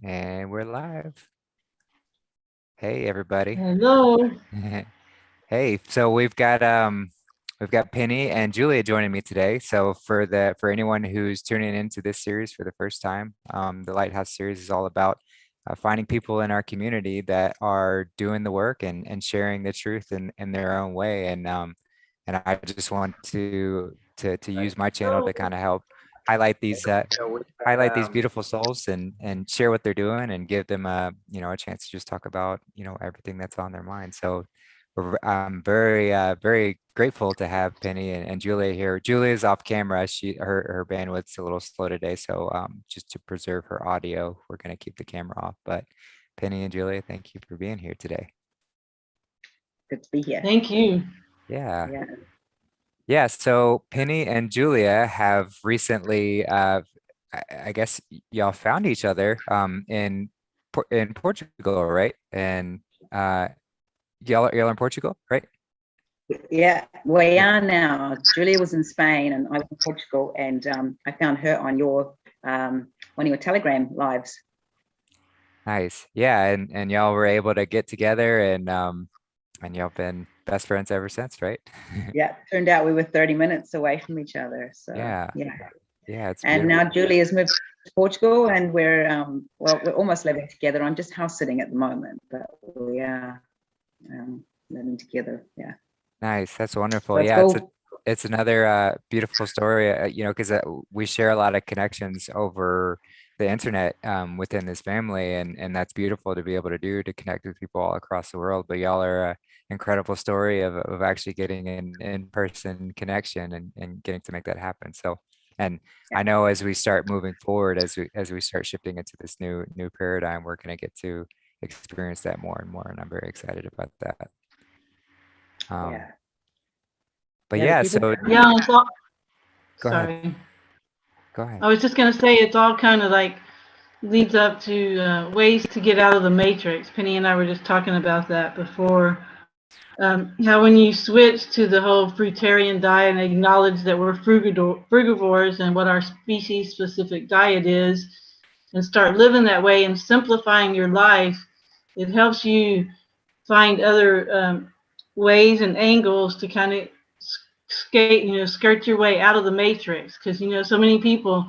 And we're live. Hey everybody. Hello. Hey, so we've got Penny and Julia joining me today. So for anyone who's tuning into this series for the first time, the Lighthouse series is all about finding people in our community that are doing the work and sharing the truth in their own way. And I just want to use my channel to kind of help highlight these beautiful souls and share what they're doing and give them a chance to just talk about everything that's on their mind. So I'm very grateful to have Penny and Julia here. Julia's off camera. Her bandwidth's a little slow today, so just to preserve her audio, we're gonna keep the camera off. But Penny and Julia, thank you for being here today. Good to be here. Thank you. Yeah. Yeah. Yeah, so Penny and Julia have recently, I guess y'all found each other in Portugal, right? And y'all are in Portugal, right? Yeah, we are now. Julia was in Spain and I was in Portugal, and I found her on one of your Telegram lives. Nice. Yeah, and y'all were able to get together and y'all been best friends ever since, right? Yeah, turned out we were 30 minutes away from each other. So Yeah. yeah. Yeah, it's And beautiful. now Julia's moved to Portugal, and we're almost living together. I'm just house sitting at the moment, but we are living together. Yeah. Nice. That's wonderful. So it's Yeah, cool. it's another beautiful story, because we share a lot of connections over the internet within this family, and that's beautiful to be able to do to connect with people all across the world. But y'all are a incredible story of actually getting an in-person connection and getting to make that happen. So, and Yeah. I know as we start moving forward, as we start shifting into this new paradigm, we're going to get to experience that more and more, and I'm very excited about that. Um, Yeah. but Yeah, the yeah, people. so Yeah, it's all, go ahead. sorry. Go ahead. I was just going to say it's all kind of like leads up to ways to get out of the matrix. Penny and I were just talking about that before. How when you switch to the whole fruitarian diet and acknowledge that we're frugivores and what our species specific diet is, and start living that way and simplifying your life, it helps you find other ways and angles to kind of skirt your way out of the matrix. Because so many people,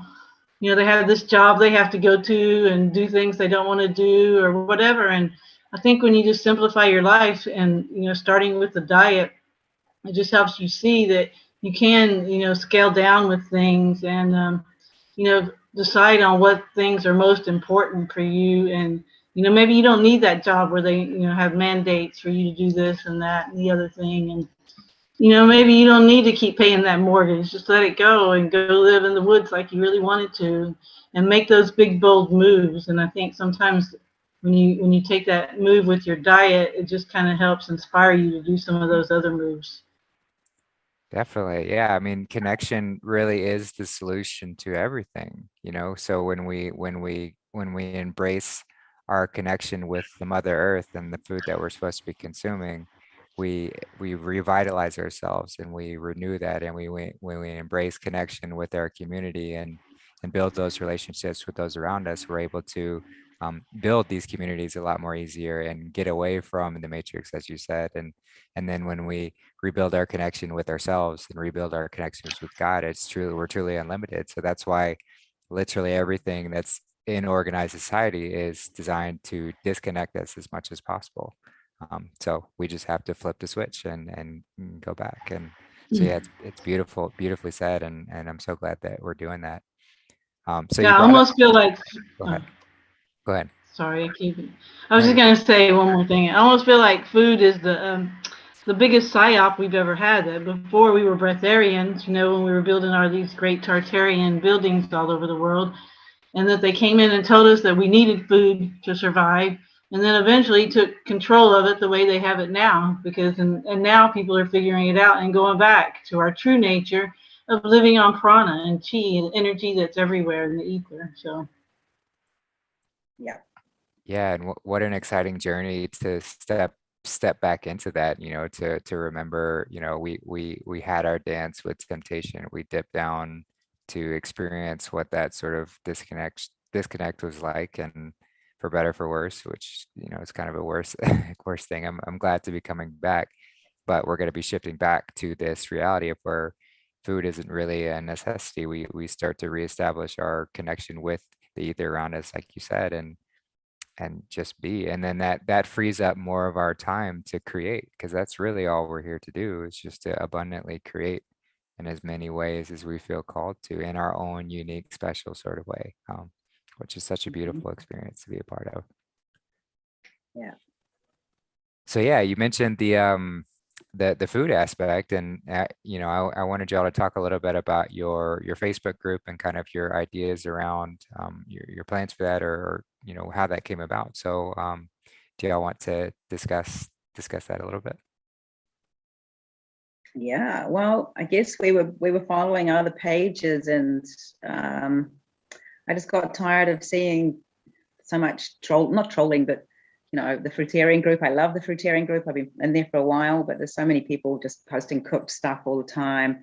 they have this job they have to go to and do things they don't want to do or whatever. And I think when you just simplify your life and starting with the diet, it just helps you see that you can scale down with things and decide on what things are most important for you. And maybe you don't need that job where they have mandates for you to do this and that and the other thing. And maybe you don't need to keep paying that mortgage. Just let it go and go live in the woods like you really wanted to, and make those big bold moves. And I think sometimes when you take that move with your diet, it just kind of helps inspire you to do some of those other moves. Definitely. Yeah. I mean, connection really is the solution to everything. So when we embrace our connection with the Mother Earth and the food that we're supposed to be consuming, we revitalize ourselves and we renew that, and when we embrace connection with our community and build those relationships with those around us, we're able to build these communities a lot more easier and get away from the matrix, as you said. And then when we rebuild our connection with ourselves and rebuild our connections with God, we're truly unlimited. So that's why literally everything that's in organized society is designed to disconnect us as much as possible. So we just have to flip the switch and go back. And so yeah, it's beautifully said, and I'm so glad that we're doing that. So you Yeah, I brought up. almost feel like. Go Oh, ahead. Go ahead. sorry, I keep. I No, was just you're gonna fine. say one more thing. I almost feel like food is the biggest psyop we've ever had. That before we were breatharians, when we were building these great Tartarian buildings all over the world, and that they came in and told us that we needed food to survive, and then eventually took control of it the way they have it now. And now people are figuring it out and going back to our true nature of living on prana and chi and energy that's everywhere in the ether. So Yeah. Yeah, and what an exciting journey to step back into that, to remember, we had our dance with temptation. We dipped down to experience what that sort of disconnect was like, and for better, for worse, which, you know, is kind of a worse, worse thing. I'm glad to be coming back, but we're going to be shifting back to this reality of where food isn't really a necessity. We start to reestablish our connection with the ether around us, like you said, and just be. And then that frees up more of our time to create, because that's really all we're here to do, is just to abundantly create in as many ways as we feel called to, in our own unique, special sort of way, which is such a beautiful experience to be a part of. Yeah. So yeah, you mentioned the food aspect, and you know, I wanted y'all to talk a little bit about your Facebook group and kind of your ideas around your plans for that, or you know, how that came about. So do y'all want to discuss that a little bit? Yeah, well, I guess we were following other pages, and I just got tired of seeing so much not trolling, but you know, the fruitarian group. I love the fruitarian group. I've been in there for a while, but there's so many people just posting cooked stuff all the time,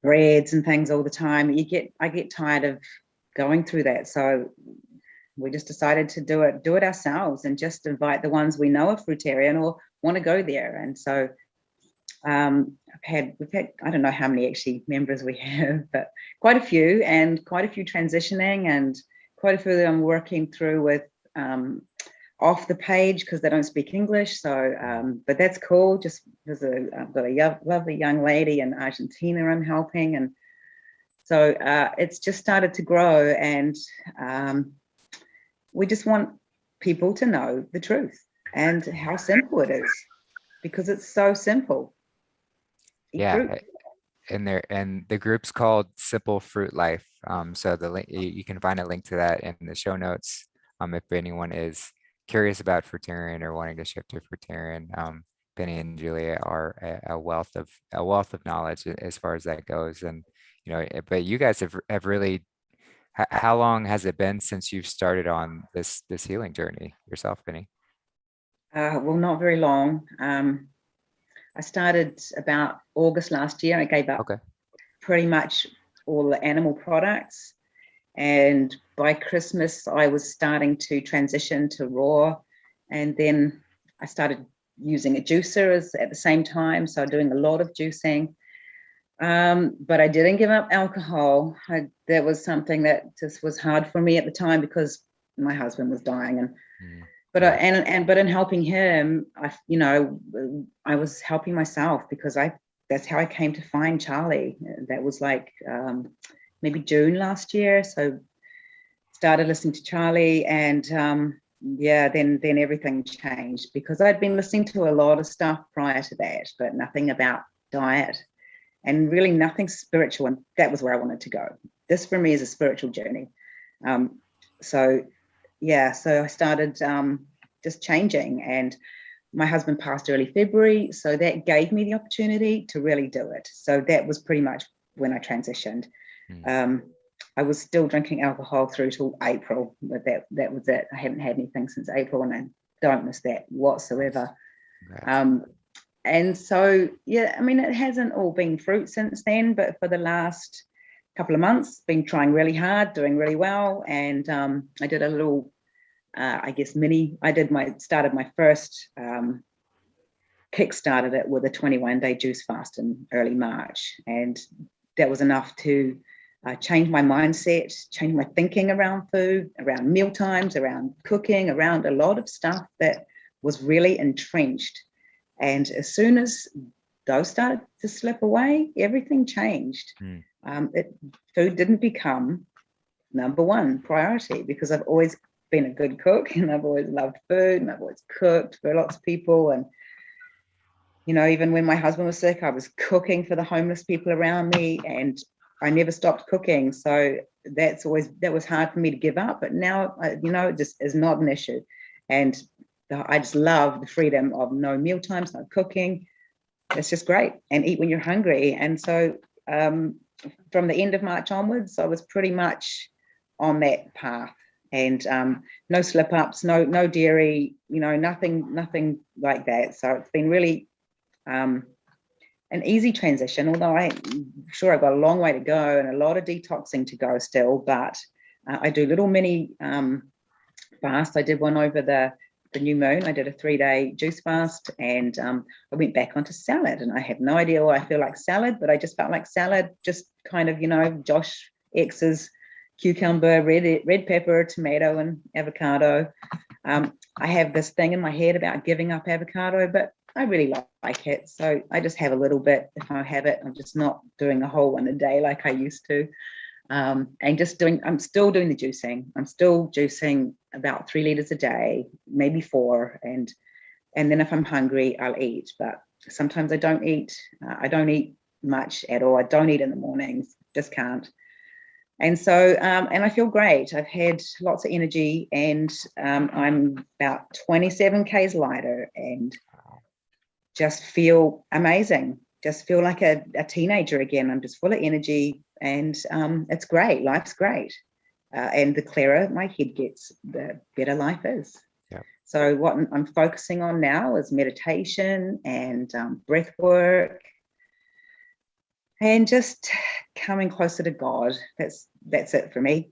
breads and things all the time. I get tired of going through that. So we just decided to do it ourselves, and just invite the ones we know are fruitarian or want to go there. And so we've had, I don't know how many actually members we have, but quite a few, and quite a few transitioning, and quite a few that I'm working through with off the page because they don't speak English. So, but that's cool. Just I've got a lovely young lady in Argentina I'm helping, and so it's just started to grow, and we just want people to know the truth and how simple it is, because it's so simple. Yeah, and the group's called Simple Fruit Life. So the link, you can find a link to that in the show notes. If anyone is curious about fruitarian or wanting to shift to fruitarian, Penny and Julia are a wealth of knowledge as far as that goes. And you know, but you guys have really, how long has it been since you've started on this healing journey yourself, Penny? Well, not very long. I started about August last year. I gave up pretty much all the animal products. And by Christmas, I was starting to transition to raw. And then I started using a juicer at the same time. So doing a lot of juicing. But I didn't give up alcohol. That was something that just was hard for me at the time because my husband was dying. And but but in helping him, I was helping myself, because that's how I came to find Charlie. That was like maybe June last year. So started listening to Charlie, and then everything changed, because I'd been listening to a lot of stuff prior to that, but nothing about diet and really nothing spiritual. And that was where I wanted to go. This for me is a spiritual journey. So I started just changing, and my husband passed early February. So that gave me the opportunity to really do it. So that was pretty much when I transitioned. I was still drinking alcohol through till April, but that was it. I hadn't had anything since April, and I don't miss that whatsoever. And so, yeah, I mean, it hasn't all been fruit since then, but for the last couple of months, been trying really hard, doing really well. And I did a little, started my first, kickstarted it with a 21-day juice fast in early March. And that was enough to change my mindset, change my thinking around food, around meal times, around cooking, around a lot of stuff that was really entrenched. And as soon as those started to slip away, everything changed. Food didn't become number one priority, because I've always been a good cook, and I've always loved food, and I've always cooked for lots of people. And, you know, even when my husband was sick, I was cooking for the homeless people around me, and I never stopped cooking. So that was hard for me to give up. But now, it just is not an issue. And I just love the freedom of no meal times, no cooking. It's just great. And eat when you're hungry. And so from the end of March onwards, I was pretty much on that path. And no slip ups, no dairy, nothing like that. So it's been really an easy transition, although I'm sure I've got a long way to go and a lot of detoxing to go still. But I do little mini fast. I did one over the new moon. I did a 3-day juice fast, and I went back onto salad, and I have no idea why I feel like salad, but I just felt like salad, just kind of, you know, Josh X's cucumber, red pepper, tomato, and avocado. I have this thing in my head about giving up avocado, but I really like it. So I just have a little bit. If I have it, I'm just not doing a whole one a day like I used to. And I'm still doing the juicing. I'm still juicing about 3 liters a day, maybe 4. And then if I'm hungry, I'll eat. But sometimes I don't eat. I don't eat much at all. I don't eat in the mornings, just can't. And so, and I feel great. I've had lots of energy, and I'm about 27 Ks lighter, and just feel amazing. Just feel like a teenager again. I'm just full of energy, and it's great. Life's great. And the clearer my head gets, the better life is. Yeah. So what I'm focusing on now is meditation and breath work, and just coming closer to God. That's it for me.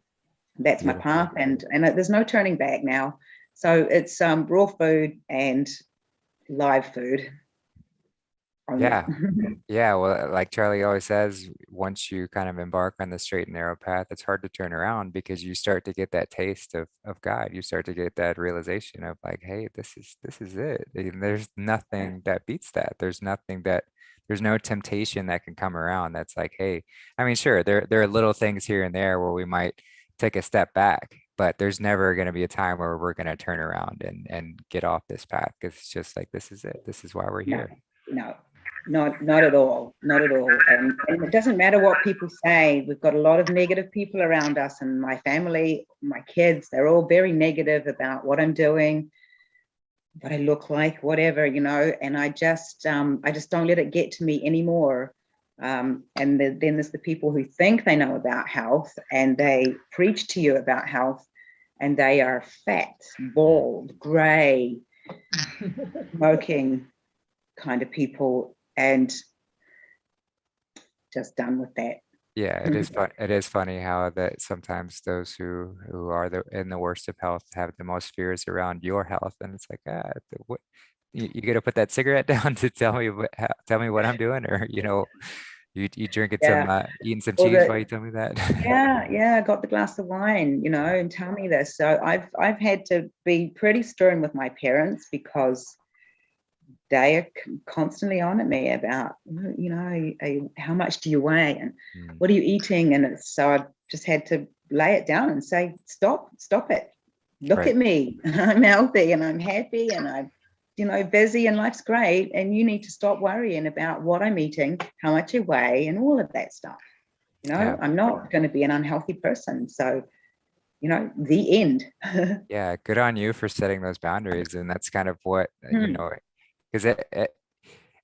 That's my path, and there's no turning back now. So it's raw food and live food. Yeah. Yeah. Well, like Charlie always says, once you kind of embark on the straight and narrow path, it's hard to turn around, because you start to get that taste of God. You start to get that realization of like, hey, this is it. And there's nothing that beats that. There's no temptation that can come around that's like, hey, I mean, sure, there are little things here and there where we might take a step back, but there's never going to be a time where we're going to turn around and get off this path, because it's just like, this is it. This is why we're here. No. Not at all. Not at all. And it doesn't matter what people say. We've got a lot of negative people around us, and my family, my kids, they're all very negative about what I'm doing, what I look like, whatever, you know, and I just don't let it get to me anymore. And then there's the people who think they know about health, and they preach to you about health, and they are fat, bald, gray, smoking kind of people, and just done with that. Yeah, it is fun. It is funny how that sometimes those who are in the worst of health have the most fears around your health, and it's like, what you got to put that cigarette down to tell me what I'm doing, or you drinking some eating some cheese while you tell me that. yeah, I got the glass of wine, and tell me this. So I've had to be pretty stern with my parents, because they are constantly on at me about, how much do you weigh, and what are you eating? And so I've just had to lay it down and say, stop it. Look at me. I'm healthy and I'm happy and I'm, busy, and life's great. And you need to stop worrying about what I'm eating, how much I weigh, and all of that stuff. I'm not going to be an unhealthy person. So, the end. Yeah, good on you for setting those boundaries. And that's kind of what, because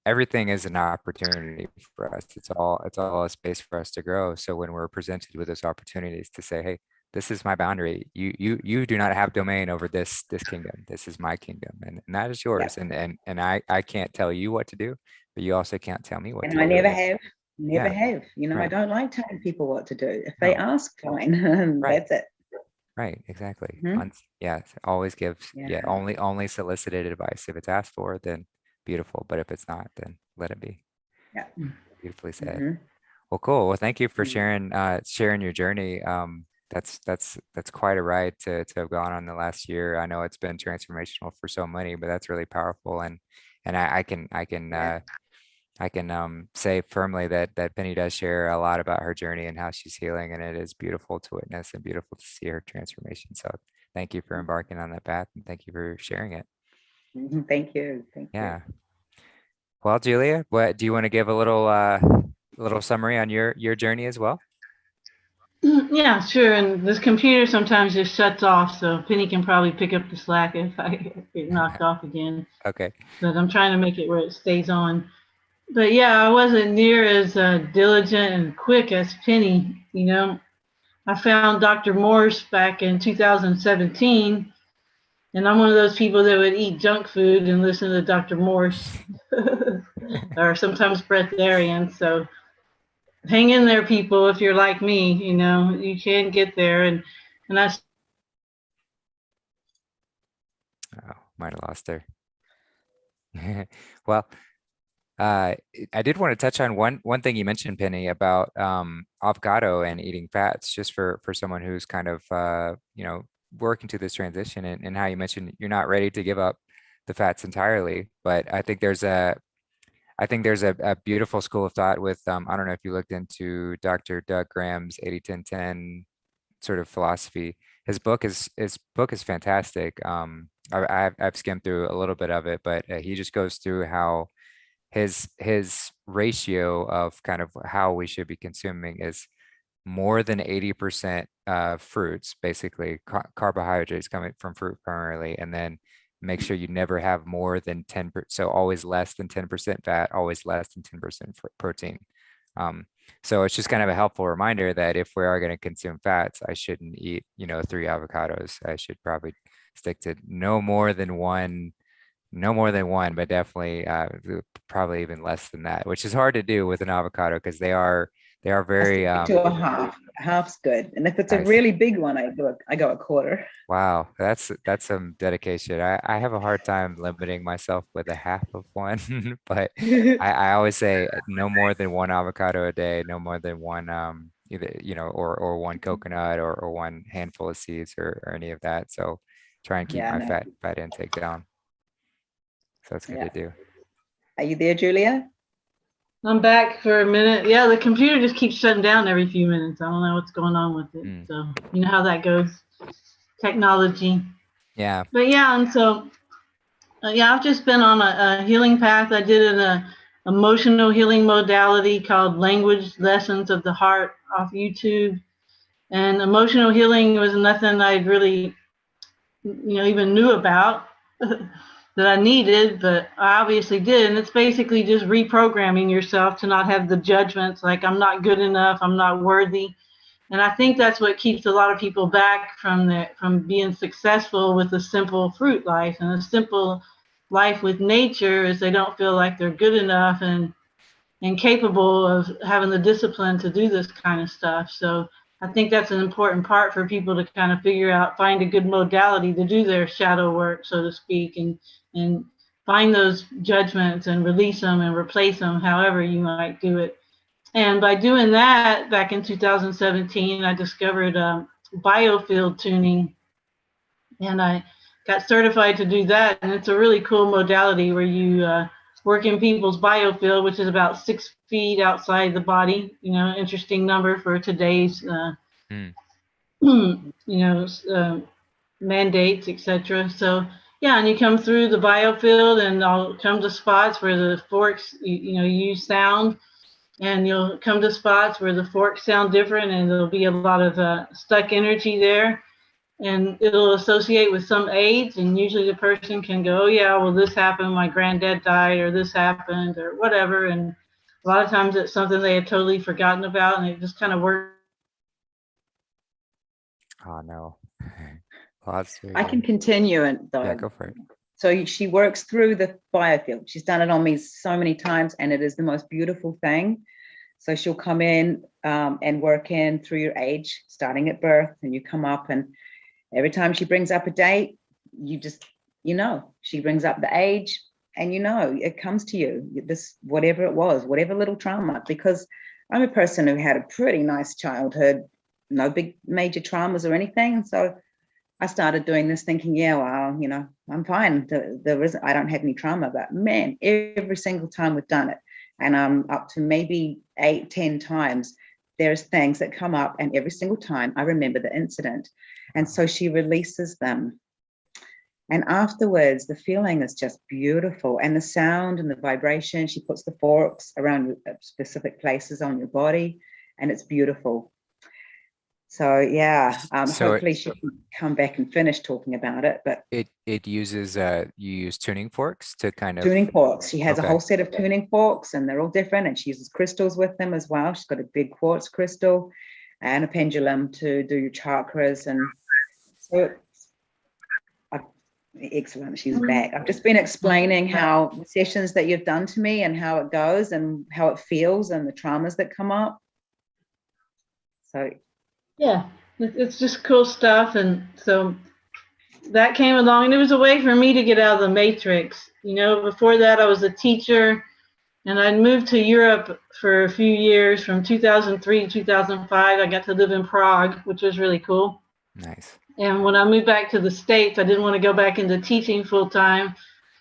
everything is an opportunity for us. It's all a space for us to grow. So when we're presented with those opportunities to say, hey, this is my boundary. You do not have domain over this kingdom. This is my kingdom, and that is yours. Yeah. And I can't tell you what to do, but you also can't tell me what to do. And I never have. Right. I don't like telling people what to do. If they ask, fine. That's it. Right, exactly. Always give only solicited advice. If it's asked for, then beautiful. But if it's not, then let it be. Yeah. Beautifully said. Well, cool. Well, thank you for sharing your journey. That's quite a ride to have gone on the last year. I know it's been transformational for so many, but that's really powerful. And I can say firmly that Penny does share a lot about her journey and how she's healing, and it is beautiful to witness and beautiful to see her transformation. So thank you for embarking on that path, and thank you for sharing it. Thank you. Yeah. Well, Julia, do you want to give a little summary on your journey as well? Yeah, sure. And this computer sometimes just shuts off, so Penny can probably pick up the slack if I get knocked off again. Okay. But I'm trying to make it where it stays on. But yeah, I wasn't near as diligent and quick as Penny. I found Dr. Morse back in 2017, and I'm one of those people that would eat junk food and listen to Dr. Morse, or sometimes breatharian. So hang in there, people. If you're like me, you can get there. And I might have lost her. Well, I did want to touch on one thing you mentioned, Penny, about avocado and eating fats, just for someone who's kind of working to this transition, and how you mentioned you're not ready to give up the fats entirely. But I think there's a beautiful school of thought with I don't know if you looked into Dr. Doug Graham's 80-10-10 sort of philosophy. His book is fantastic. I've skimmed through a little bit of it, but he just goes through how his ratio of kind of how we should be consuming is more than 80% fruits, basically carbohydrates coming from fruit primarily, and then make sure you never have more than 10%, so always less than 10% fat, always less than 10% protein. So it's just kind of a helpful reminder that if we are going to consume fats, I shouldn't eat 3 avocados. I should probably stick to no more than one, but definitely probably even less than that, which is hard to do with an avocado because they are very to a half. A half's good, and if it's a nice. really big one, I go a quarter. Wow, that's some dedication. I have a hard time limiting myself with a half of one, but I always say no more than 1 avocado a day, no more than one either or 1 coconut or 1 handful of seeds or any of that. So try and keep my fat intake down. So that's good to do. Are you there, Julia? I'm back for a minute. Yeah, the computer just keeps shutting down every few minutes. I don't know what's going on with it. So you know how that goes. Technology. Yeah. But yeah, and so I've just been on a healing path. I did an emotional healing modality called Language Lessons of the Heart off YouTube. And emotional healing was nothing I really, even knew about that I needed, but I obviously did. And it's basically just reprogramming yourself to not have the judgments like I'm not good enough, I'm not worthy. And I think that's what keeps a lot of people back from being successful with a simple fruit life. And a simple life with nature is they don't feel like they're good enough and capable of having the discipline to do this kind of stuff. So I think that's an important part for people to kind of figure out, find a good modality to do their shadow work, so to speak, and find those judgments and release them and replace them however you might do it. And by doing that, back in 2017, I discovered Biofield Tuning, and I got certified to do that. And it's a really cool modality where you work in people's biofield, which is about 6 feet outside the body. Interesting number for today's, mandates, etc. So yeah, and you come through the biofield, and I'll come to spots where the forks, use sound. And you'll come to spots where the forks sound different, and there'll be a lot of stuck energy there. And it'll associate with some aids, and usually the person can go, oh yeah, well this happened, my granddad died, or this happened, or whatever. And a lot of times it's something they had totally forgotten about, and it just kind of works. Oh no. I can continue and yeah, go for it. So she works through the biofield. She's done it on me so many times, and it is the most beautiful thing. So she'll come in and work in through your age, starting at birth, and you come up, and every time she brings up a date, you just, she brings up the age, and it comes to you, this, whatever it was, whatever little trauma, because I'm a person who had a pretty nice childhood, no big major traumas or anything. So I started doing this thinking, yeah, well, I'm fine. I don't have any trauma, but man, every single time we've done it, and I'm up to maybe 8-10 times, there's things that come up, and every single time I remember the incident. And so she releases them. And afterwards, the feeling is just beautiful. And the sound and the vibration, she puts the forks around specific places on your body, and it's beautiful. So yeah, hopefully she can come back and finish talking about it. But it uses you use tuning forks to kind of tuning forks. She has a whole set of tuning forks, and they're all different. And she uses crystals with them as well. She's got a big quartz crystal and a pendulum to do your chakras. And so excellent. She's back. I've just been explaining how the sessions that you've done to me and how it goes and how it feels and the traumas that come up. So yeah, it's just cool stuff. And so that came along, and it was a way for me to get out of the matrix. Before that, I was a teacher, and I'd moved to Europe for a few years. From 2003 to 2005, I got to live in Prague, which was really cool. Nice. And when I moved back to the States, I didn't want to go back into teaching full time.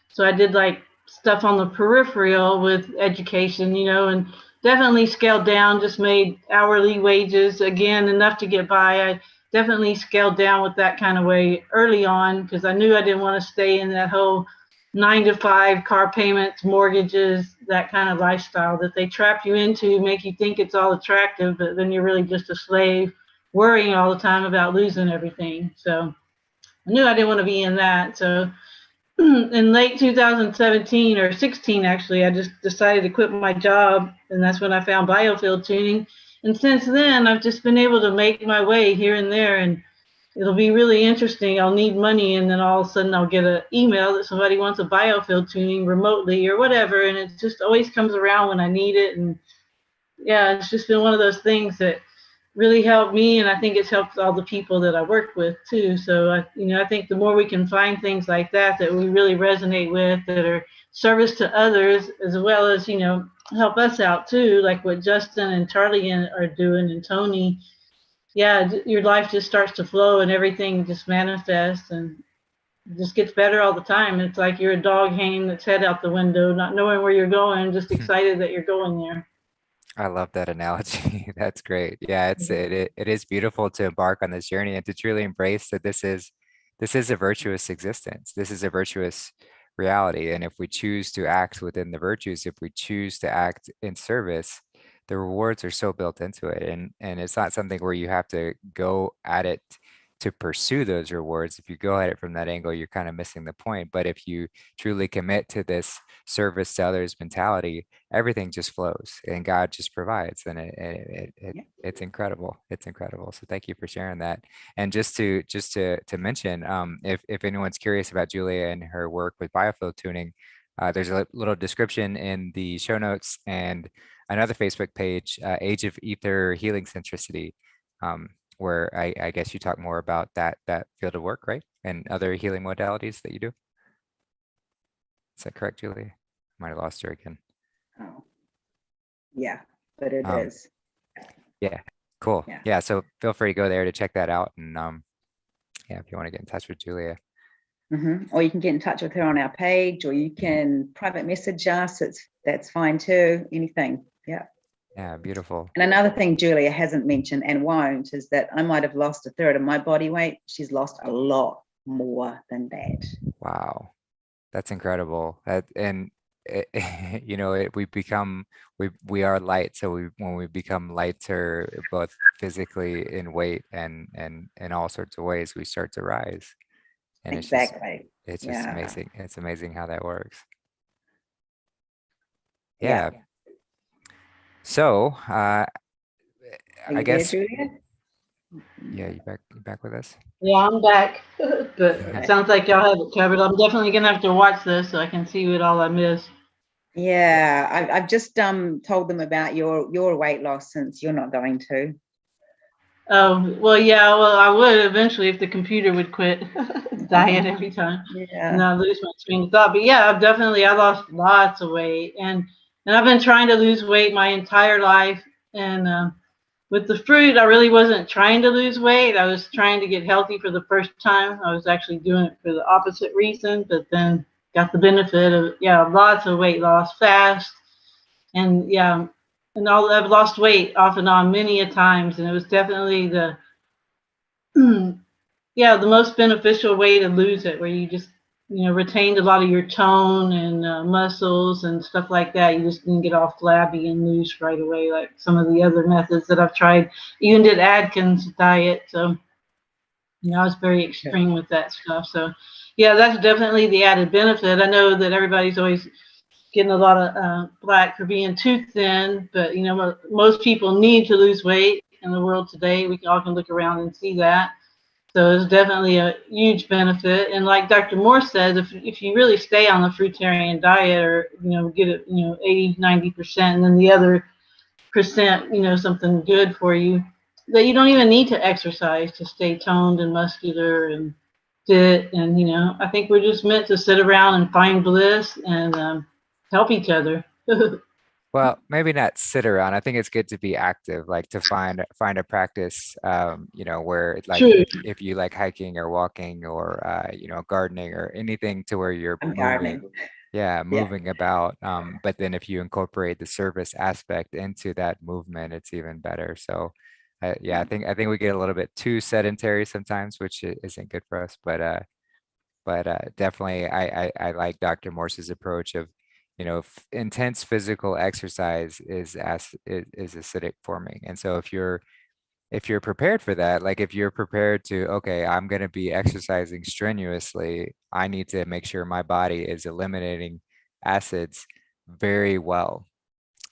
So I did like stuff on the peripheral with education, and definitely scaled down, just made hourly wages, again, enough to get by. I definitely scaled down with that kind of way early on, because I knew I didn't want to stay in that whole 9 to 5 car payments, mortgages, that kind of lifestyle that they trap you into, make you think it's all attractive, but then you're really just a slave, worrying all the time about losing everything. So I knew I didn't want to be in that. So in late 2017 or 16, actually, I just decided to quit my job, and that's when I found Biofield Tuning. And since then, I've just been able to make my way here and there, and it'll be really interesting. I'll need money, and then all of a sudden I'll get an email that somebody wants a Biofield Tuning remotely or whatever, and it just always comes around when I need it. And yeah, it's just been one of those things that really helped me, and I think it's helped all the people that I work with too. So I think the more we can find things like that we really resonate with, that are service to others, as well as help us out too, like what Justin and Charlie are doing, and Tony. Yeah, your life just starts to flow, and everything just manifests, and just gets better all the time. It's like you're a dog hanging its head out the window, not knowing where you're going, just excited that you're going there. I love that analogy. That's great. Yeah, it is beautiful to embark on this journey and to truly embrace that this is a virtuous existence. This is a virtuous reality. And if we choose to act within the virtues, if we choose to act in service, the rewards are so built into it. And it's not something where you have to go at it to pursue those rewards. If you go at it from that angle, you're kind of missing the point. But if you truly commit to this service to others mentality, everything just flows and God just provides. And it's incredible. It's incredible. So thank you for sharing that. And just to mention, if anyone's curious about Julia and her work with biofield tuning, there's a little description in the show notes, and another Facebook page, Age of Ether Healing Centricity, where I guess you talk more about that field of work, right? And other healing modalities that you do. Is that correct, Julie? I might have lost her again. Oh, yeah, but it is. Yeah, cool. Yeah, so feel free to go there to check that out. And yeah, if you want to get in touch with Julia. Or you can get in touch with her on our page, or you can private message us. That's fine too. Anything. Yeah. Yeah, beautiful. And another thing Julia hasn't mentioned and won't is that I might have lost 1/3 of my body weight. She's lost a lot more than that. Wow, that's incredible. We are light. So when we become lighter, both physically in weight and in all sorts of ways, we start to rise. And exactly. It's just amazing. It's amazing how that works. Yeah. So I guess. There, Julia? Yeah, you back with us? Yeah, I'm back. But it sounds like y'all have it covered. I'm definitely gonna have to watch this so I can see what all I missed. Yeah, I've just told them about your weight loss, since you're not going to. Oh, well, yeah, well, I would eventually if the computer would quit dying every time. Yeah. And I lose my train of thought. But yeah, I lost lots of weight, and I've been trying to lose weight my entire life. And with the fruit, I really wasn't trying to lose weight. I was trying to get healthy for the first time. I was actually doing it for the opposite reason, but then got the benefit of, lots of weight loss fast. And I've lost weight off and on many a times, and it was definitely the most beneficial way to lose it, where you just retained a lot of your tone and muscles and stuff like that. You just didn't get all flabby and loose right away like some of the other methods that I've tried. Even did Atkins diet, so I was very extreme with that stuff. So yeah, that's definitely the added benefit. I know that everybody's always getting a lot of flack for being too thin, but most people need to lose weight in the world today. We all can look around and see that. So it's definitely a huge benefit. And like Dr. Moore said, if you really stay on the fruitarian diet, or get it 80-90%, and then the other percent something good for you, that you don't even need to exercise to stay toned and muscular and fit. And, you know, I think we're just meant to sit around and find bliss and help each other. Well, maybe not sit around. I think it's good to be active, like to find a practice, you know, where like True. if you like hiking or walking or you know, gardening or anything to where you're I'm moving, gardening. yeah, Yeah. moving about. But then if you incorporate the service aspect into that movement, it's even better. So, yeah, I think we get a little bit too sedentary sometimes, which isn't good for us. But definitely I like Dr. Morse's approach of, you know, intense physical exercise is acidic forming. And so if you're prepared for that, like if you're prepared to, okay, I'm going to be exercising strenuously, I need to make sure my body is eliminating acids very well.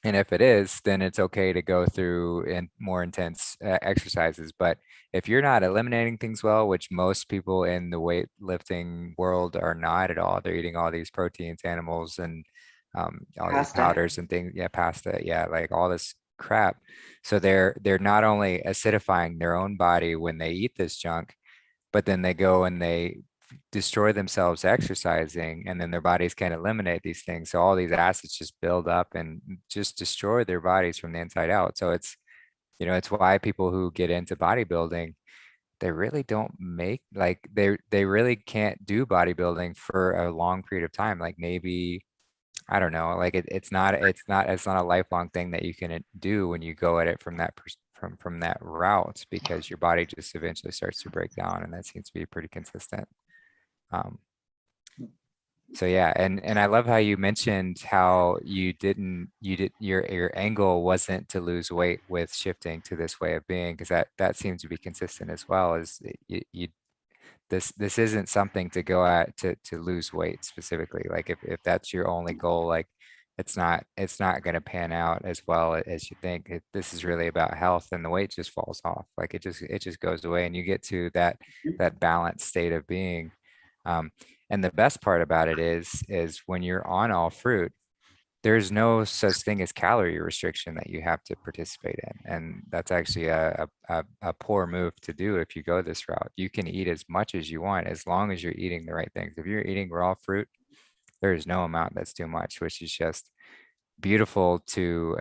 And if it is, then it's okay to go through in more intense exercises. But if you're not eliminating things well, which most people in the weightlifting world are not at all, they're eating all these proteins, animals, and all these Pasta. powders and things. Yeah, pasta. Yeah, like all this crap. So they're not only acidifying their own body when they eat this junk, but then they go and they destroy themselves exercising, and then their bodies can't eliminate these things, so all these acids just build up and just destroy their bodies from the inside out. So it's, you know, it's why people who get into bodybuilding, they really don't make, like they really can't do bodybuilding for a long period of time, like maybe, I don't know, like it's not a lifelong thing that you can do when you go at it from that from that route, because your body just eventually starts to break down, and that seems to be pretty consistent. um, so yeah, and I love how you mentioned how you did your angle wasn't to lose weight with shifting to this way of being, because that seems to be consistent as well. Is you this isn't something to go at to lose weight specifically. Like if that's your only goal, like it's not going to pan out as well as you think. This is really about health, and the weight just falls off. Like it just goes away, and you get to that balanced state of being. Um, and the best part about it is when you're on all fruit, there's no such thing as calorie restriction that you have to participate in. And that's actually a poor move to do if you go this route. You can eat as much as you want as long as you're eating the right things. If you're eating raw fruit, there is no amount that's too much, which is just beautiful to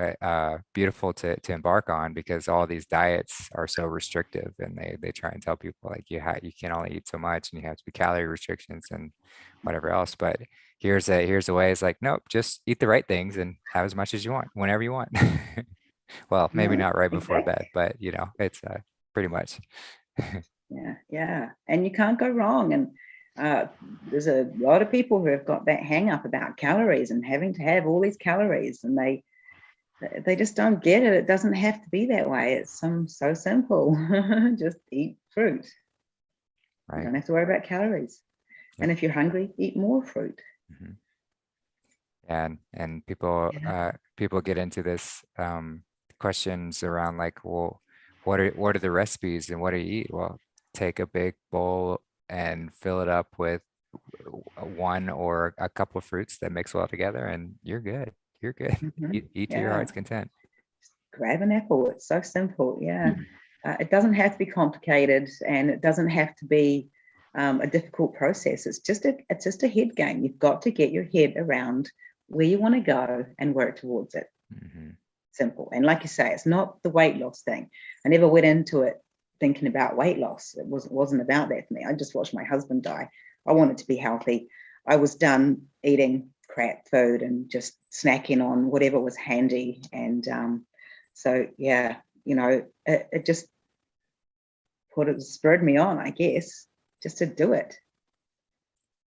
embark on, because all these diets are so restrictive, and they try and tell people like you can only eat so much, and you have to be calorie restrictions and whatever else. But here's a way. It's like, nope, just eat the right things and have as much as you want whenever you want. Well, maybe No, not right before exactly. bed, but you know, it's pretty much. Yeah, yeah. And you can't go wrong. And there's a lot of people who have got that hang up about calories and having to have all these calories, and they just don't get it. It doesn't have to be that way. It's so simple. Just eat fruit. You Right. don't have to worry about calories. Yep. And if you're hungry, eat more fruit. Mhm. And people get into this questions around like, well, what are the recipes and what do you eat? Well, take a big bowl and fill it up with one or a couple of fruits that mix well together, and you're good. You're good. Eat to your Yeah. heart's content. Grab an apple. It's so simple. Yeah. It doesn't have to be complicated, and it doesn't have to be a difficult process. It's just a head game. You've got to get your head around where you want to go and work towards it. Mm-hmm. Simple. And like you say, it's not the weight loss thing. I never went into it thinking about weight loss. It wasn't about that for me. I just watched my husband die. I wanted to be healthy. I was done eating crap food and just snacking on whatever was handy. And so, yeah, you know, it just spurred me on, I guess, just to do it.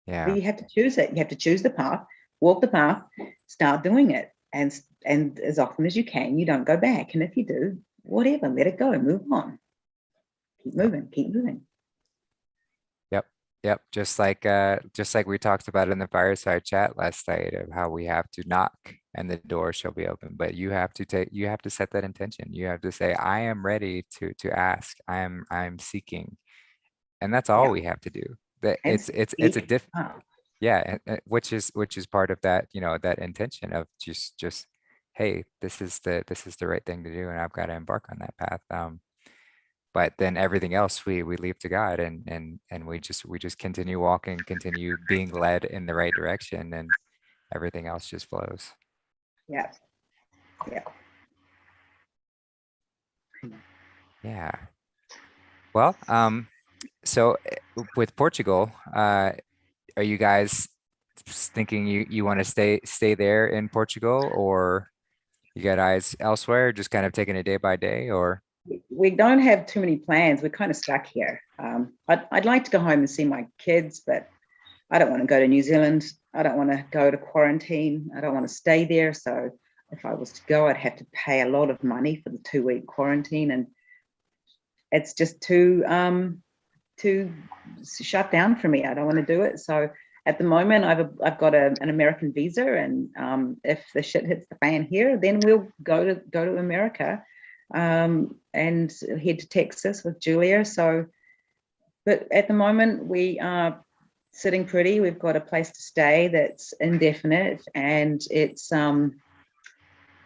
Yeah. But you have to choose it. You have to choose the path, walk the path, start doing it. And as often as you can, you don't go back. And if you do, whatever, let it go, move on. Keep moving, keep moving. Yep. Just like we talked about in the fireside chat last night, of how we have to knock and the door shall be open. But you have to set that intention. You have to say, I am ready to ask. I'm seeking. And that's all we have to do. That And it's a yeah, which is part of that, you know, that intention of just hey, this is the right thing to do, and I've got to embark on that path. but then everything else we leave to God, and we just continue walking, continue being led in the right direction, and everything else just flows. Yeah. Yeah. Yeah. Well, so with Portugal, are you guys thinking you want to stay there in Portugal, or you got eyes elsewhere, just kind of taking it day by day, or? We don't have too many plans. We're kind of stuck here. I'd like to go home and see my kids, but I don't want to go to New Zealand. I don't want to go to quarantine. I don't want to stay there. So if I was to go, I'd have to pay a lot of money for the 2-week quarantine, and it's just too shut down for me. I don't want to do it. So at the moment, I've got an American visa, and if the shit hits the fan here, then we'll go to America and head to Texas with Julia. So, but at the moment, we are sitting pretty. We've got a place to stay that's indefinite, and it's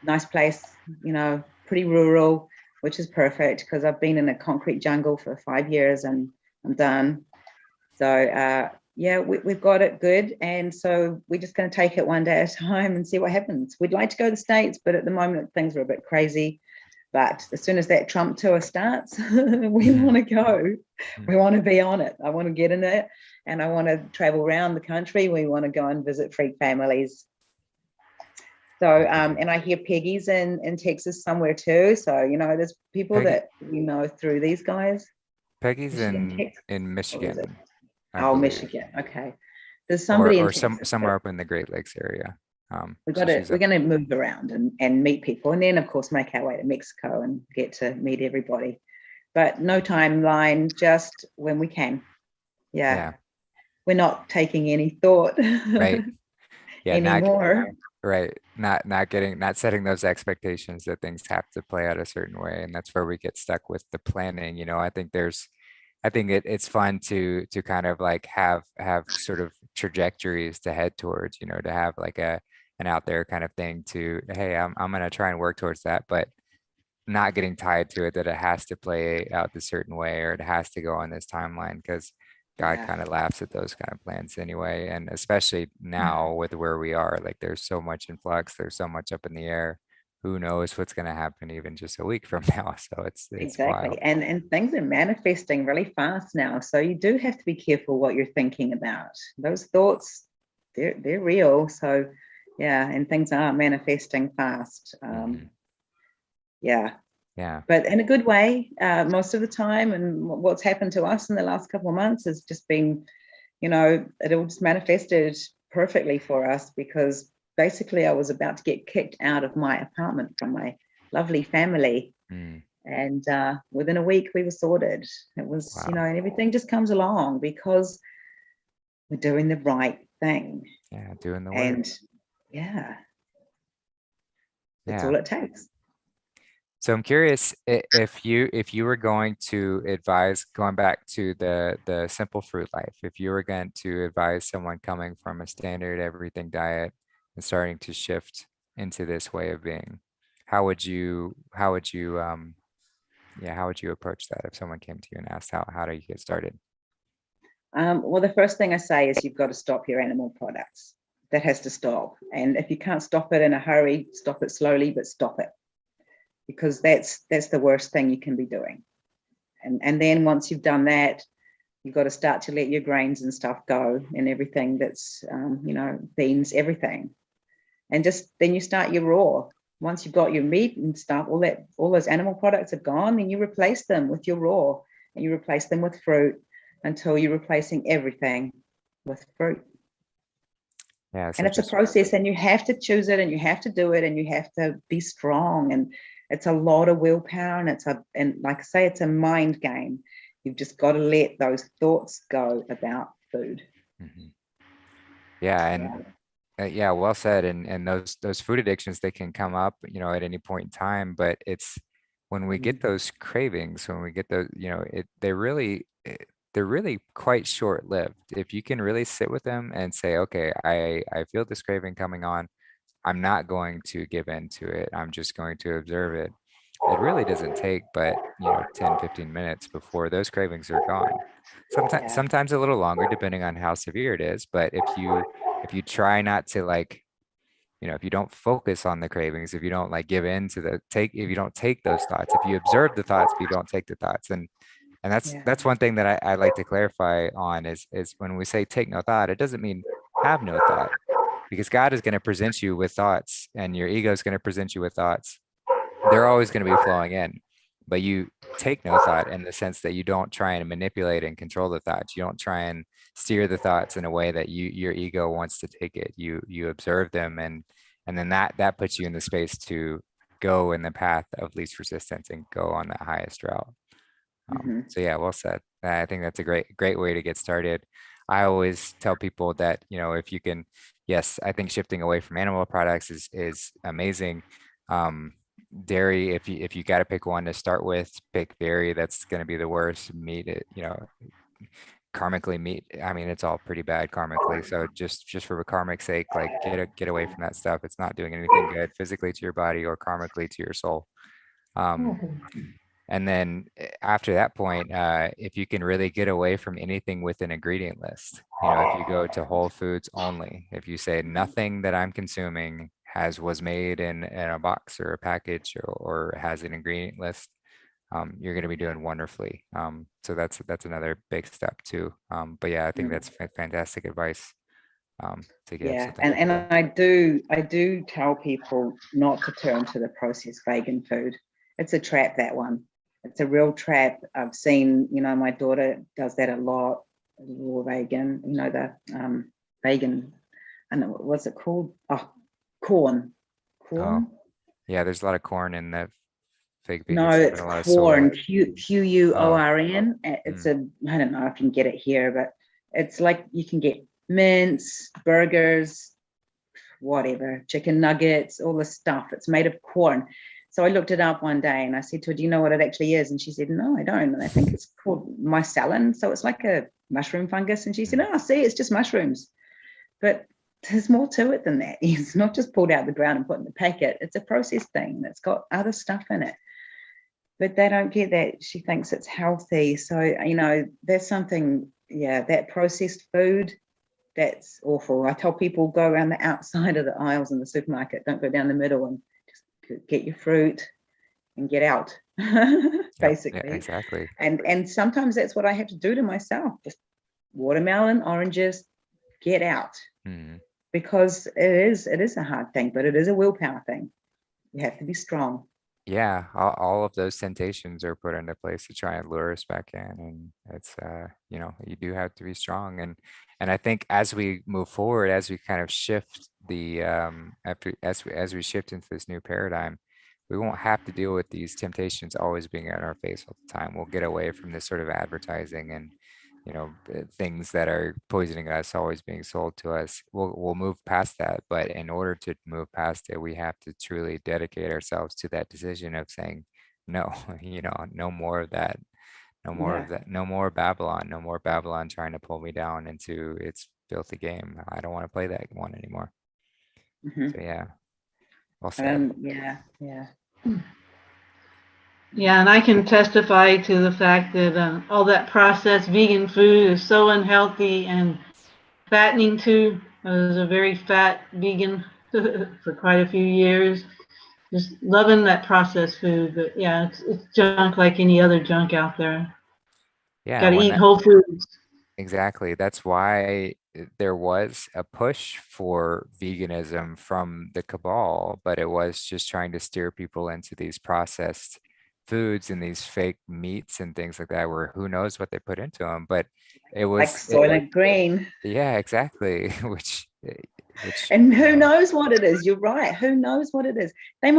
nice place, you know, pretty rural, which is perfect because I've been in a concrete jungle for 5 years and I'm done. So yeah, we've got it good, and so we're just going to take it one day at a time and see what happens. We'd like to go to the States, but at the moment things are a bit crazy. But as soon as that Trump tour starts, we want to go. We want to be on it. I want to get in it, and I want to travel around the country. We want to go and visit freak families. So, and I hear Peggy's in Texas somewhere too. So, you know, there's people that we know through these guys. Peggy's in Michigan, I oh, believe. Michigan. Okay. There's somebody or in Texas, somewhere up in the Great Lakes area. we're going to move around and meet people, and then of course make our way to Mexico and get to meet everybody. But no timeline, just when we can. Yeah. We're not taking any thought. Right. Yeah. anymore. Not setting those expectations that things have to play out a certain way, and that's where we get stuck with the planning. You know, I think it's fun to kind of like have sort of trajectories to head towards, you know, to have like an out there kind of thing to, hey, I'm going to try and work towards that, but not getting tied to it that it has to play out a certain way or it has to go on this timeline, because God kind of laughs at those kind of plans anyway. And especially now with where we are, like there's so much in flux, there's so much up in the air. Who knows what's going to happen even just a week from now. So it's exactly wild. And things are manifesting really fast now, so you do have to be careful what you're thinking about. Those thoughts, they're real. So yeah, and things are manifesting fast. Yeah, but in a good way most of the time. And what's happened to us in the last couple of months has just been, you know, it all just manifested perfectly for us, because basically I was about to get kicked out of my apartment from my lovely family. And within a week we were sorted. It was, you know, and everything just comes along because we're doing the right thing. Yeah, doing the work. And that's all it takes. So I'm curious if you were going to advise, going back to the simple fruit life, if you were going to advise someone coming from a standard everything diet and starting to shift into this way of being, how would you approach that if someone came to you and asked how do you get started? Well, the first thing I say is you've got to stop your animal products. That has to stop. And if you can't stop it in a hurry, stop it slowly, but stop it. Because that's the worst thing you can be doing. And then once you've done that, you've got to start to let your grains and stuff go, and everything that's, you know, beans, everything. And just then you start your raw. Once you've got your meat and stuff, all those animal products are gone, then you replace them with your raw, and you replace them with fruit until you're replacing everything with fruit. Yeah, so and it's a process, and you have to choose it, and you have to do it, and you have to be strong. And it's a lot of willpower, and like I say, it's a mind game. You've just got to let those thoughts go about food. Yeah, and yeah, well said. And those food addictions, they can come up, you know, at any point in time. But it's when we get those cravings, when we get those, you know, they're really quite short-lived. If you can really sit with them and say, okay, I feel this craving coming on, I'm not going to give in to it. I'm just going to observe it. it really doesn't take but, 10, 15 minutes before those cravings are gone. Sometimes a little longer depending on how severe it is, but if you try not to, like, if you don't focus on the cravings, if you don't like give in to if you don't take those thoughts, if you observe the thoughts but you don't take the thoughts, and that's one thing that I like to clarify on is when we say take no thought, it doesn't mean have no thought, because God is going to present you with thoughts and your ego is going to present you with thoughts. They're always going to be flowing in, but you take no thought in the sense that you don't try and manipulate and control the thoughts. You don't try and steer the thoughts in a way that your ego wants to take it. You observe them, and then that puts you in the space to go in the path of least resistance and go on the highest route. So yeah, well said. I think that's a great way to get started. I always tell people that, if you can, yes, I think shifting away from animal products is amazing. Dairy, if you got to pick one to start with, pick dairy. That's going to be the worst. Meat, karmically, meat, I mean, it's all pretty bad karmically. So just for karmic sake, like get away from that stuff. It's not doing anything good physically to your body or karmically to your soul. And then after that point, if you can really get away from anything with an ingredient list, if you go to whole foods only, if you say nothing that I'm consuming was made in a box or a package or has an ingredient list, you're going to be doing wonderfully. So that's another big step too. But yeah, I think that's fantastic advice to give. Yeah, and I do tell people not to turn to the processed vegan food. It's a trap, that one. It's a real trap. I've seen, my daughter does that a lot. Raw vegan, the vegan, I don't know, what's it called? Oh, corn. Oh, yeah, there's a lot of corn in the fake vegan. No, it's corn. Quorn. It's I don't know if you can get it here, but it's like you can get mince, burgers, whatever, chicken nuggets, all the stuff. It's made of corn. So I looked it up one day and I said to her, do you know what it actually is? And she said, no, I don't. And I think it's called mycelium. So it's like a mushroom fungus. And she said, oh, see, it's just mushrooms. But there's more to it than that. It's not just pulled out of the ground and put in the packet. It's a processed thing that's got other stuff in it. But they don't get that. She thinks it's healthy. So, there's something, that processed food, that's awful. I tell people, go around the outside of the aisles in the supermarket. Don't go down the middle, and get your fruit and get out. Basically. Yeah, exactly. And sometimes that's what I have to do to myself. Just watermelon, oranges, get out. Because it is a hard thing, but it is a willpower thing. You have to be strong. Yeah, all of those temptations are put into place to try and lure us back in, and it's you do have to be strong. And I think as we move forward, as we kind of shift as we shift into this new paradigm, we won't have to deal with these temptations always being at our face all the time. We'll get away from this sort of advertising and things that are poisoning us always being sold to us. We'll move past that, but in order to move past it, we have to truly dedicate ourselves to that decision of saying no. No more of that, no more Babylon, no more Babylon trying to pull me down into its filthy game. I don't want to play that one anymore. So yeah, well said. Yeah, and I can testify to the fact that all that processed vegan food is so unhealthy and fattening too. I was a very fat vegan for quite a few years, just loving that processed food. But yeah, it's junk like any other junk out there. Yeah, gotta eat whole foods. Exactly. That's why there was a push for veganism from the cabal, but it was just trying to steer people into these processed foods and these fake meats and things like that, where who knows what they put into them. But it was like Soylent Green. Yeah, exactly. Which and who knows what it is? You're right. Who knows what it is? They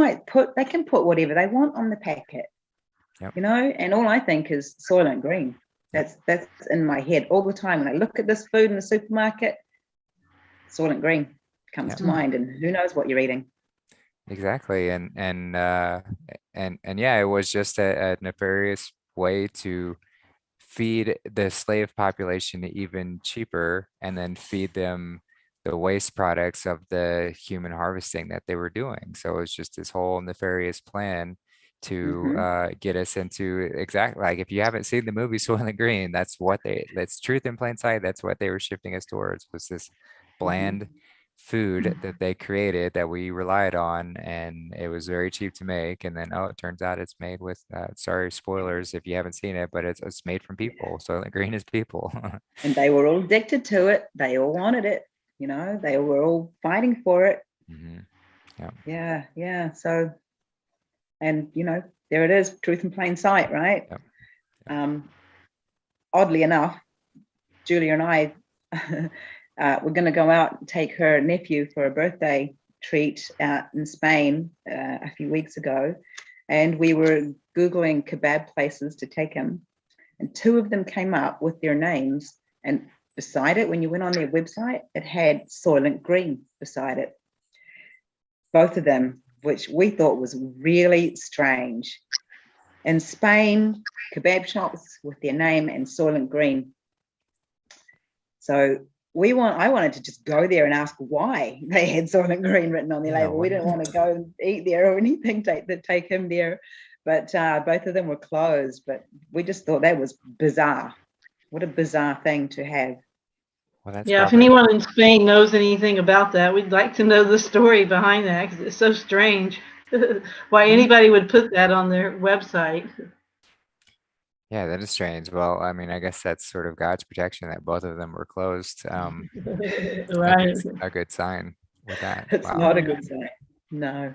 can put whatever they want on the packet. Yep. And all I think is Soylent Green. That's in my head all the time. When I look at this food in the supermarket, Soylent Green comes to mind, and who knows what you're eating. Exactly. And yeah, it was just a nefarious way to feed the slave population even cheaper, and then feed them the waste products of the human harvesting that they were doing. So it was just this whole nefarious plan to get us into exactly, like, if you haven't seen the movie Soylent Green, that's truth in plain sight. That's what they were shifting us towards, was this bland food that they created that we relied on, and it was very cheap to make. And then, oh, it turns out it's made with sorry, spoilers if you haven't seen it, but it's made from people. Soylent Green is people. And they were all addicted to it. They all wanted it, you know, they were all fighting for it. Yeah. So, and you know, there it is, truth in plain sight, right? Oddly enough, Julia and I we're going to go out and take her nephew for a birthday treat out in Spain a few weeks ago, and we were Googling kebab places to take him, and 2 of them came up with their names, and beside it, when you went on their website, it had Soylent Green beside it. Both of them, which we thought was really strange. In Spain, kebab shops with their name and Soylent Green. So I wanted to just go there and ask why they had Soylent Green written on their label. We didn't want to go and eat there or anything to take him there. But both of them were closed. But we just thought that was bizarre. What a bizarre thing to have. Well, that's if anyone in Spain knows anything about that, we'd like to know the story behind that, because it's so strange why anybody would put that on their website. Yeah, that is strange. Well, I mean, I guess that's sort of God's protection that both of them were closed. Right. A good sign with that. It's not a good sign. No.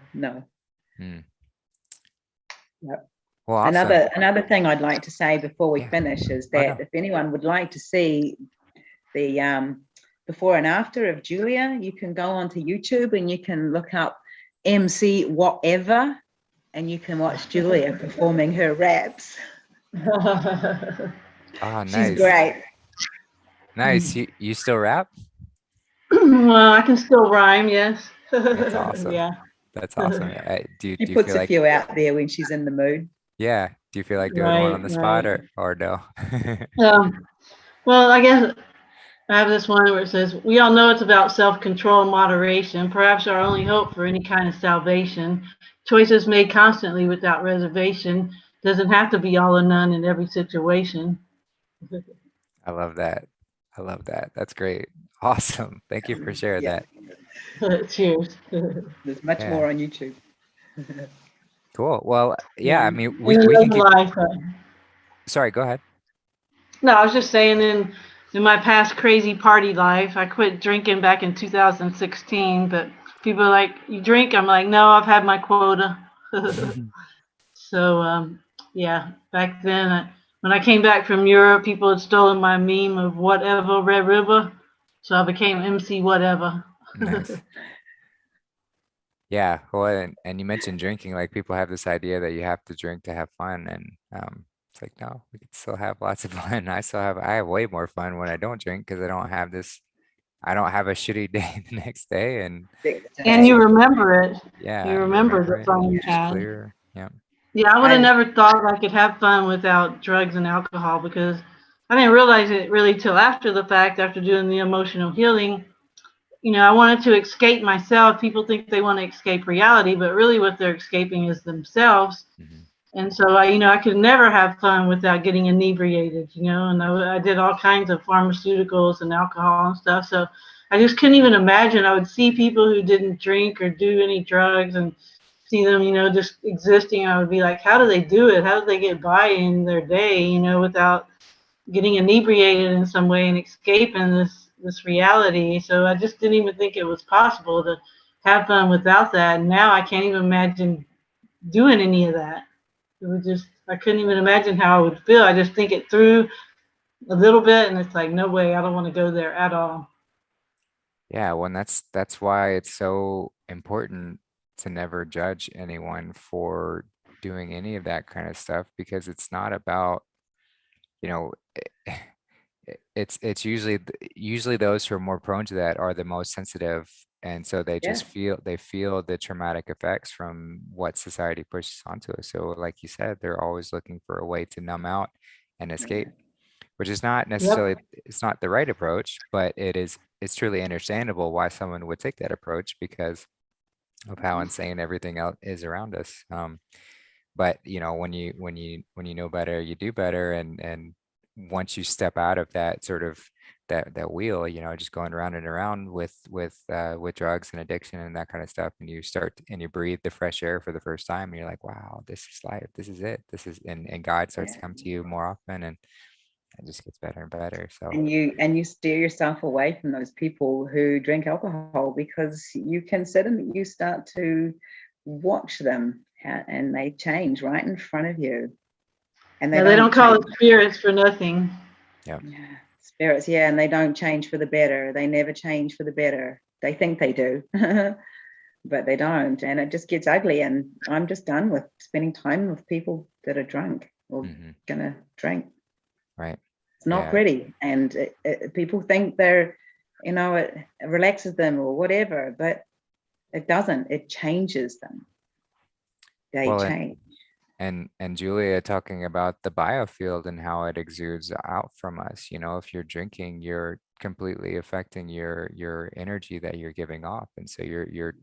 Yep. Well, awesome. Another thing I'd like to say before we finish is that if anyone would like to see the before and after of Julia, you can go onto YouTube and you can look up MC whatever, and you can watch Julia performing her raps. Oh, nice. She's great. Nice. You still rap? Well, I can still rhyme, yes. That's awesome. Yeah. That's awesome. Do She you puts feel a few out there when she's in the mood. Yeah. Do you feel like doing one on the spot or no? Well, I guess I have this one where it says, we all know it's about self-control and moderation, perhaps our only hope for any kind of salvation. Choices made constantly without reservation. Doesn't have to be all or none in every situation. I love that. That's great. Awesome. Thank you for sharing that. Cheers. There's much more on YouTube. Cool. Well, yeah, I mean, we can keep... Sorry, go ahead. No, I was just saying, in my past crazy party life, I quit drinking back in 2016, but people are like, you drink? I'm like, no, I've had my quota. So, yeah, back then, when I came back from Europe, people had stolen my meme of whatever, Red River. So I became MC whatever. Nice. Yeah, well, and you mentioned drinking, like people have this idea that you have to drink to have fun, and it's like, no, we can still have lots of fun. I have way more fun when I don't drink, because I don't have a shitty day the next day, and you remember it. Yeah, you remember the fun you had. Clear. Yeah. Yeah, I would have never thought I could have fun without drugs and alcohol, because I didn't realize it really till after the fact, after doing the emotional healing. You know, I wanted to escape myself. People think they want to escape reality, but really what they're escaping is themselves. And so, I could never have fun without getting inebriated, and I did all kinds of pharmaceuticals and alcohol and stuff. So I just couldn't even imagine. I would see people who didn't drink or do any drugs and see them, just existing. I would be like, how do they do it? How do they get by in their day, without getting inebriated in some way and escaping this reality? So I just didn't even think it was possible to have fun without that. And now I can't even imagine doing any of that. It was just, I couldn't even imagine how I would feel. I just think it through a little bit, and it's like, no way, I don't want to go there at all. Yeah, well, and that's why it's so important to never judge anyone for doing any of that kind of stuff, because it's not about, it's usually those who are more prone to that are the most sensitive, and so they just feel the traumatic effects from what society pushes onto us. So like you said, they're always looking for a way to numb out and escape, which is not necessarily it's not the right approach, but it's truly understandable why someone would take that approach because of how insane everything else is around us. but you know, when you know better, you do better. And once you step out of that sort of that wheel, you know, just going around and around with drugs and addiction and that kind of stuff, and you start and you breathe the fresh air for the first time, and you're like, wow, this is life, this is it, this is, and God starts to come to you more often, and it just gets better and better. So and you steer yourself away from those people who drink alcohol, because you can sit and you start to watch them and they change right in front of you. And they don't call it spirits for nothing. yeah, spirits, yeah, and they don't change for the better. They never change for the better. They think they do, but they don't, and it just gets ugly. And I'm just done with spending time with people that are drunk or gonna drink. right. It's not pretty, and people think they're, you know, it relaxes them or whatever, but it doesn't. It changes them. They change. And Julia talking about the biofield and how it exudes out from us. You know, if you're drinking, you're completely affecting your energy that you're giving off, and so you're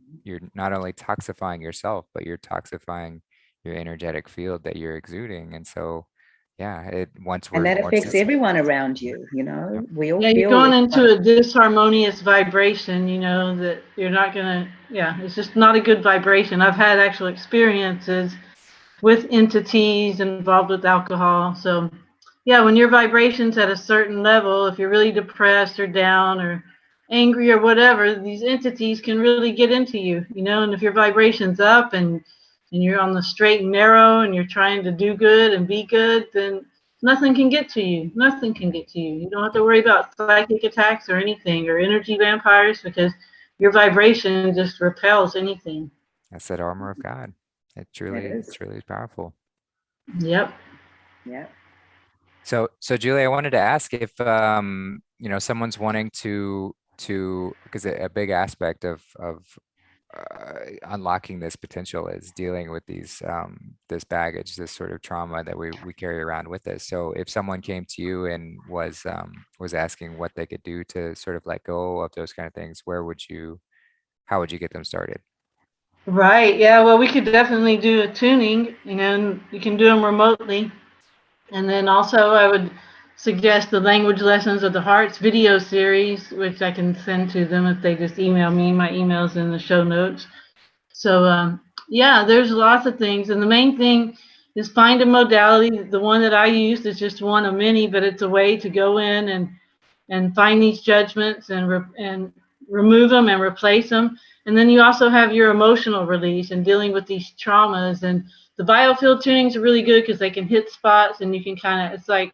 not only toxifying yourself, but you're toxifying your energetic field that you're exuding. And so, yeah, and that affects everyone around you. You know, we all you're going into a disharmonious vibration. You know that you're not gonna. Yeah, it's just not a good vibration. I've had actual experiences with entities involved with alcohol. So yeah, when your vibration's at a certain level, if you're really depressed or down or angry or whatever, these entities can really get into you, you know. And if your vibration's up and you're on the straight and narrow and you're trying to do good and be good, then nothing can get to you. Nothing can get to you. You don't have to worry about psychic attacks or anything, or energy vampires, because your vibration just repels anything. That's that armor of God. It's really powerful. Yep. Yep. So Julie, I wanted to ask if you know, someone's wanting to because a big aspect of unlocking this potential is dealing with these this baggage, this sort of trauma that we carry around with us. So if someone came to you and was asking what they could do to sort of let go of those kind of things, how would you get them started? Right. Yeah. Well, we could definitely do a tuning, you know, and you can do them remotely. And then also I would suggest the Language Lessons of the Hearts video series, which I can send to them if they just email me. My email's in the show notes. So, yeah, there's lots of things. And the main thing is find a modality. The one that I used is just one of many, but it's a way to go in and find these judgments and remove them and replace them. And then you also have your emotional release and dealing with these traumas. And the biofield tunings are really good because they can hit spots, and you can kind of, it's like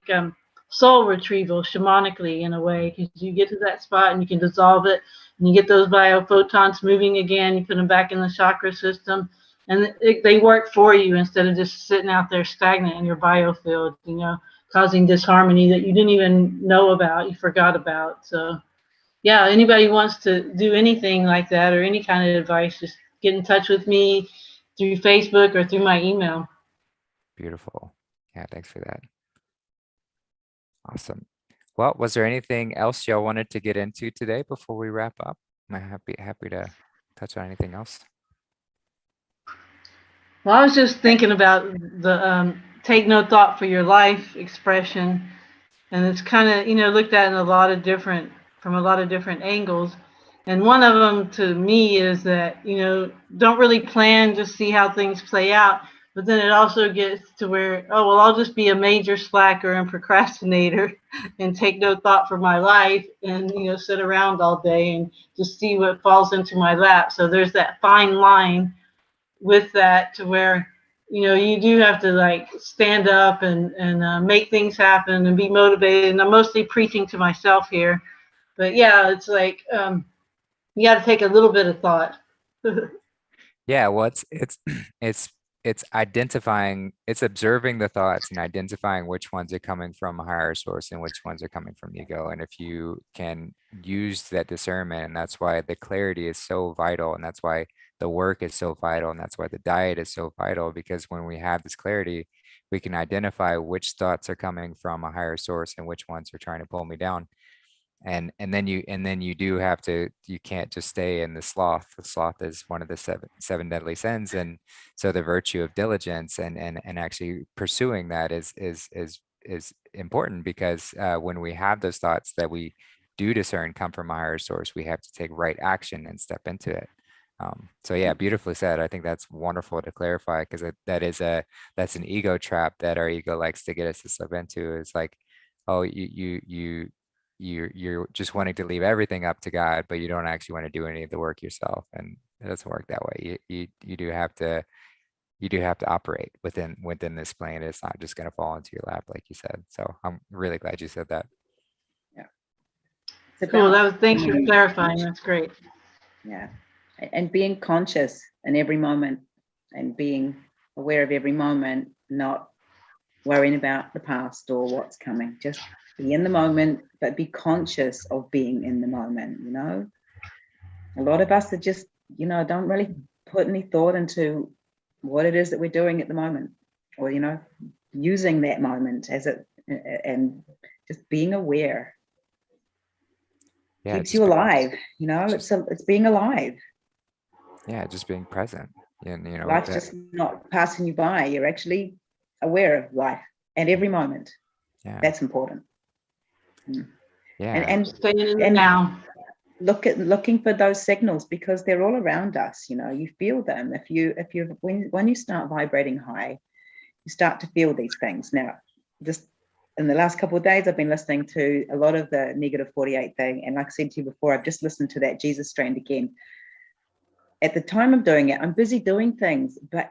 soul retrieval shamanically in a way, because you get to that spot and you can dissolve it, and you get those biophotons moving again. You put them back in the chakra system, and they work for you instead of just sitting out there stagnant in your biofield, you know, causing disharmony that you didn't even know about, you forgot about. So yeah, anybody wants to do anything like that or any kind of advice, just get in touch with me through Facebook or through my email. Beautiful. Yeah, thanks for that. Awesome. Well, was there anything else y'all wanted to get into today before we wrap up? I'm happy to touch on anything else. Well, I was just thinking about the take no thought for your life expression, and it's kind of, you know, looked at in from a lot of different angles. And one of them to me is that, you know, don't really plan, just see how things play out. But then it also gets to where, oh, well, I'll just be a major slacker and procrastinator and take no thought for my life and, you know, sit around all day and just see what falls into my lap. So there's that fine line with that, to where, you know, you do have to like stand up and make things happen and be motivated. And I'm mostly preaching to myself here, but yeah, it's like you got to take a little bit of thought. Yeah, well, it's identifying, it's observing the thoughts and identifying which ones are coming from a higher source and which ones are coming from the ego. And if you can use that discernment, and that's why the clarity is so vital, and that's why the work is so vital, and that's why the diet is so vital, because when we have this clarity, we can identify which thoughts are coming from a higher source and which ones are trying to pull me down. And then you do have to, you can't just stay in the sloth. The sloth is one of the seven deadly sins. And so the virtue of diligence and actually pursuing that is important, because when we have those thoughts that we do discern come from a higher source, we have to take right action and step into it. So yeah, beautifully said. I think that's wonderful to clarify, because that's an ego trap that our ego likes to get us to slip into. Is like, oh, you're just wanting to leave everything up to God, but you don't actually want to do any of the work yourself, and it doesn't work that way. You do have to operate within this plane. It's not just going to fall into your lap, like you said. So I'm really glad you said that. Yeah. Cool. Thanks for clarifying. That's great. Yeah. And being conscious in every moment, and being aware of every moment, not worrying about the past or what's coming. Just be in the moment, but be conscious of being in the moment. A lot of us are just, don't really put any thought into what it is that we're doing at the moment, or, using that moment and just being aware. Keeps you alive. It's being alive. Yeah, just being present. And life's just not passing you by. You're actually aware of life and every moment. Yeah, that's important. Yeah, and staying in the now. Looking for those signals, because they're all around us. You feel them. When you start vibrating high, you start to feel these things. Now, just in the last couple of days, I've been listening to a lot of the negative 48 thing, and like I said to you before, I've just listened to that Jesus strand again. At the time of doing it, I'm busy doing things, but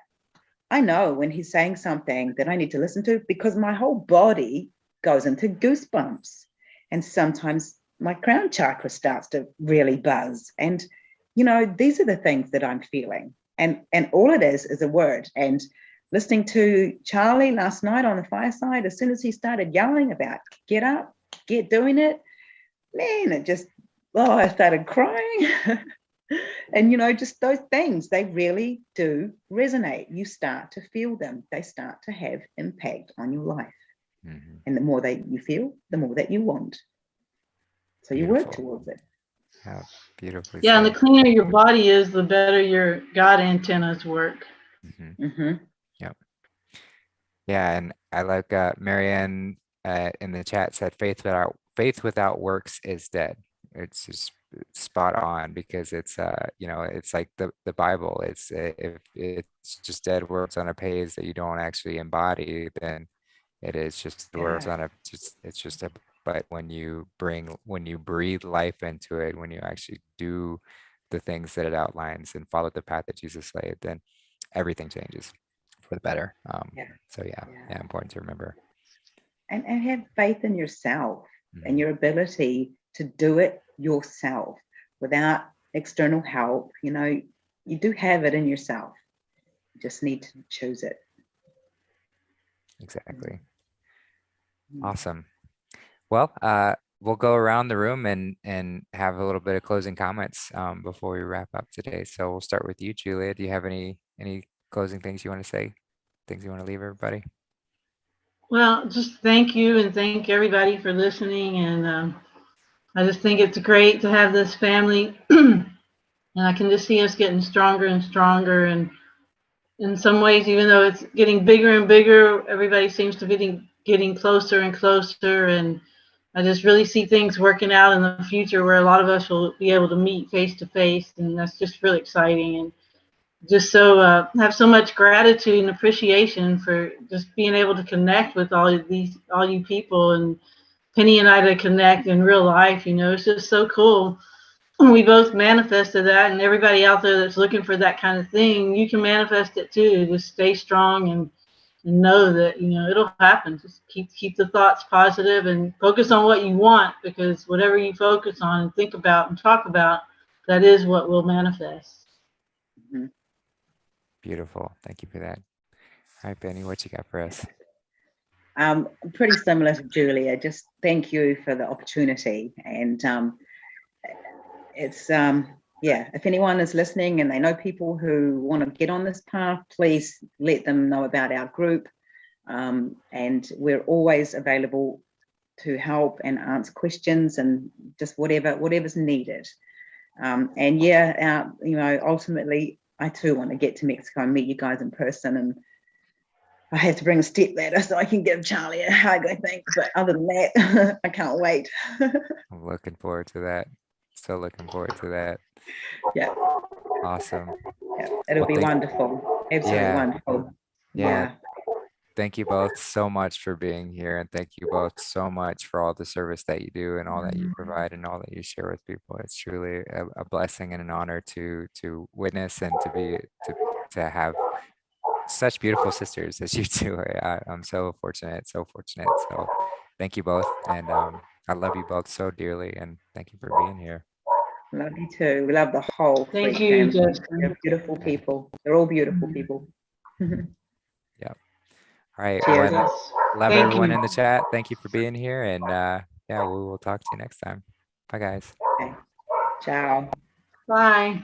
I know when he's saying something that I need to listen to, because my whole body goes into goosebumps, and sometimes my crown chakra starts to really buzz. And, these are the things that I'm feeling. And all it is a word. And listening to Charlie last night on the fireside, as soon as he started yelling about get up, get doing it, man, I started crying. And, just those things, they really do resonate. You start to feel them. They start to have impact on your life. Mm-hmm. And the more that you feel, the more that you want. So you work towards it. Yeah, beautifully. Yeah, and the cleaner your body is, the better your God antennas work. Mm-hmm. Mm-hmm. Yep. Yeah, and I like Marianne in the chat said, faith without works is dead. It's just spot on, because it's it's like the Bible. It's if it's just dead words on a page that you don't actually embody, then it is just the words on it's just a. But when you breathe life into it, when you actually do the things that it outlines and follow the path that Jesus laid, then everything changes for the better. So important to remember. And have faith in yourself, mm-hmm. and your ability to do it yourself without external help. You do have it in yourself. You just need to choose it. Exactly. Awesome. Well, we'll go around the room and have a little bit of closing comments before we wrap up today. So we'll start with you, Julia. Do you have any closing things you want to say? Things you want to leave everybody? Well, just thank you, and thank everybody for listening. And I just think it's great to have this family, and I can just see us getting stronger and stronger. And in some ways, even though it's getting bigger and bigger, everybody seems to be getting closer and closer. And I just really see things working out in the future where a lot of us will be able to meet face to face, and that's just really exciting. And just so have so much gratitude and appreciation for just being able to connect with all you people, and Penny and I to connect in real life. It's just so cool. We both manifested that, and everybody out there that's looking for that kind of thing, you can manifest it too. Just stay strong and know that it'll happen. Just keep the thoughts positive and focus on what you want, because whatever you focus on and think about and talk about, that is what will manifest. Mm-hmm. Beautiful. Thank you for that. All right, Penny, what you got for us? Pretty similar to Julia. Just thank you for the opportunity. And it's if anyone is listening and they know people who want to get on this path, please let them know about our group. And we're always available to help and answer questions and just whatever's needed. And yeah, you know, ultimately, I too want to get to Mexico and meet you guys in person. And I have to bring a step ladder so I can give Charlie a hug, I think. But other than that, I can't wait. I'm looking forward to that. So looking forward to that. Yeah. Awesome. Yeah, it'll be wonderful. Absolutely wonderful. Yeah. Thank you both so much for being here, and thank you both so much for all the service that you do and all that you provide and all that you share with people. It's truly a blessing and an honor to witness and to have such beautiful sisters as you two. I'm so fortunate. So thank you both, and I love you both so dearly, and thank you for being here. Love you too. We love the whole Thank you, Justin. They're beautiful people. They're all beautiful people. Yeah. All right. Cheers. Love everyone in the chat. Thank you for being here. And yeah, we will talk to you next time. Bye, guys. Okay. Ciao. Bye.